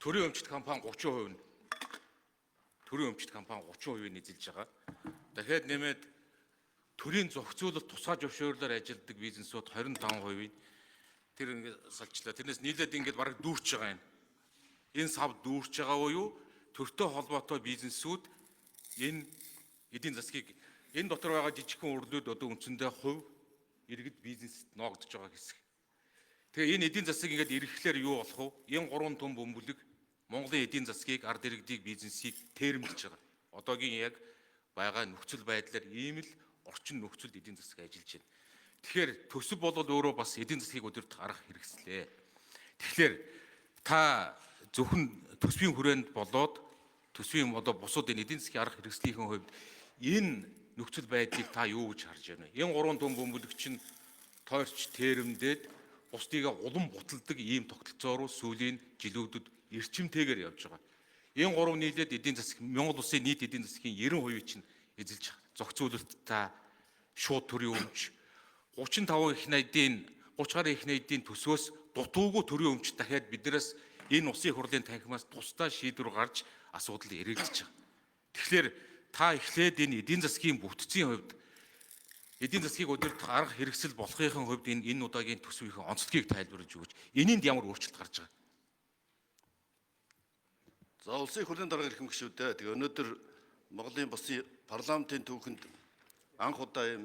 төрийн өмчт компани 30% нь төрийн өмчт компани 30% нь эзэлж байгаа. Дахиад нэмээд төрийн зохицуулалт тусгай зөвшөөрлөөр ажилладаг бизнесүүд 25% тэр ингээд салчлаа. Тэрнээс нийлээд ингээд бараг дүүрч байгаа юм. Энэ сав дүүрч байгаа уу? Төртэй холбоотой бизнесүүд энэ эдийн засгийг энэ дотор байгаа жижигхэн үрлүүд одоо үндсэндээ хувь иргэд бизнест ноогдож байгаа хэсэг. Тэгээ энэ эдийн засаг ингээд ирэхлээр юу болох вэ? Энэ гурван том бөмбөлөг Монголын эдийн засгийг, ард иргэдийг, бизнесийг тэрмэлж байгаа. Одоогийн яг байгаа нөхцөл байдлаар ийм л орчин нөхцөлд эдийн засаг ажиллаж байна. Тэгэхээр төсөв бол өөрөө бас эдийн засгийг өдөрт гарах хэрэгслээ. Тэгэхээр та зөвхөн төсвийн хүрээнд болоод төсвийн одоо бусад энэ эдийн засгийн арга хэрэгслийнхэн хувьд энэ нөхцөл байдлыг та юу гэж харж байна вэ? Энэ гурван том бөмбөлөг чинь тойрч тэрэмдээд бусдыг улам буталдаг ийм тогтолцоо руу сүүлийн жилүүдэд эрчимтэйгээр явж байгаа. Энэ гурав нийлээд эдийн засаг Монгол улсын нийт эдийн засгийн 90% чинь эзэлж байгаа. Зохицуулалттай шууд төрийн өмч 35 их найдын 30 гаруй их найдын төсвөөс дутуугүй төрийн өмч дахиад биднээс энэ улсын хурлын танхимаас тусдаа шийдвэр гарч асуудал эргэлдэж байгаа. Тэгэхээр та эхлээд энэ эдийн засгийн бүтцийн хувьд эдийн засгийг өдөрт арга хэрэгсэл болохын хувьд энэ удаагийн төсвийн онцлогийг тайлбарлаж өгөөч. Энийнд ямар өөрчлөлт гарч байгаа? За улсын хурлын дарга ирэх гишүүдээ тэгээ өнөөдөр Монголын Улсын парламентын түүхэнд анх удаа ийм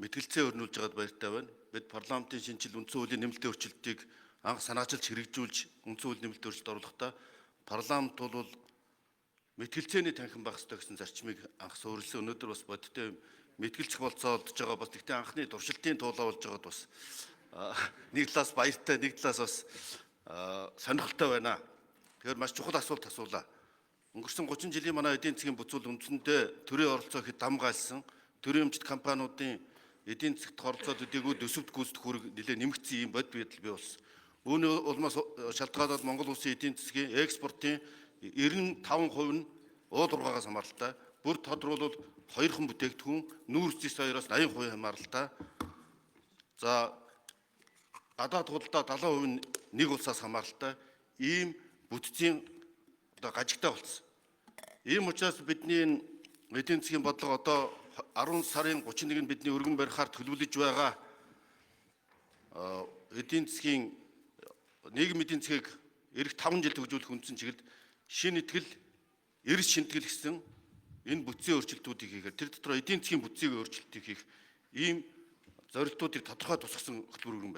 мэтгэлцээ өрнүүлж байгаад баяртай байна. Бид парламентын шинжил үндсэн хуулийн нэмэлтийн өөрчлөлтийг анх санаачилж хэрэгжүүлж үндсэн хуулийн нэмэлтийн өөрчлөлт оруулахдаа парламент бол мэтгэлцээний танхим байх ёстой гэсэн зарчмыг анх суурилсан. Өнөөдөр бас бодиттой мэтгэлцэх болцоо олдж байгаа. Бас тэгтээ анхны туршилтын туулаа болж байгаад бас нэг талаас баяртай, нэг талаас бас сонирхолтой байна. Тэгэхээр маш чухал асуулт асуулаа. Өнгөрсөн 30 жилийн манай эдийн засгийн бүцүүл үндсэндээ төрийн оролцоо ихэд дамгаалсан. Төрийн өмчт компаниудын эдийн засгт оролцоод өдөөгүй төсөвт гүйцэтгэх үүрэг нэлээд нэмэгдсэн юм бод байдал бий болсон. Үүний улмаас шалтгаалаад Монгол улсын эдийн засгийн экспортын 95% нь уулуургаагаас хамааралтай. Бүр тодорхойлбол хоёрхан бүтээгдэхүүн нүүрс зис хоёроос 80% хамааралтай. За гадаад худалдаа 70% нь нэг улсаас хамааралтай. Ийм бүтцийн одоо гажигтай болсон. Ийм учраас бидний эдийн засгийн бодлого одоо 10 сарын 31-нд бидний өргөн барихаар төлөвлөж байгаа эдийн засгийн нийгмийн эдийн засгийг эх 5 жил хөгжүүлэх үндсэн чиглэлд шинэ итгэл, эрс шинтгэл гэсэн энэ бүтцийн өөрчлөлтүүдийг хийхээр тэр дотор эдийн засгийн бүтцийн өөрчлөлтийг хийх ийм зорилтуудыг тодорхой тусгасан хөтөлбөр өргөн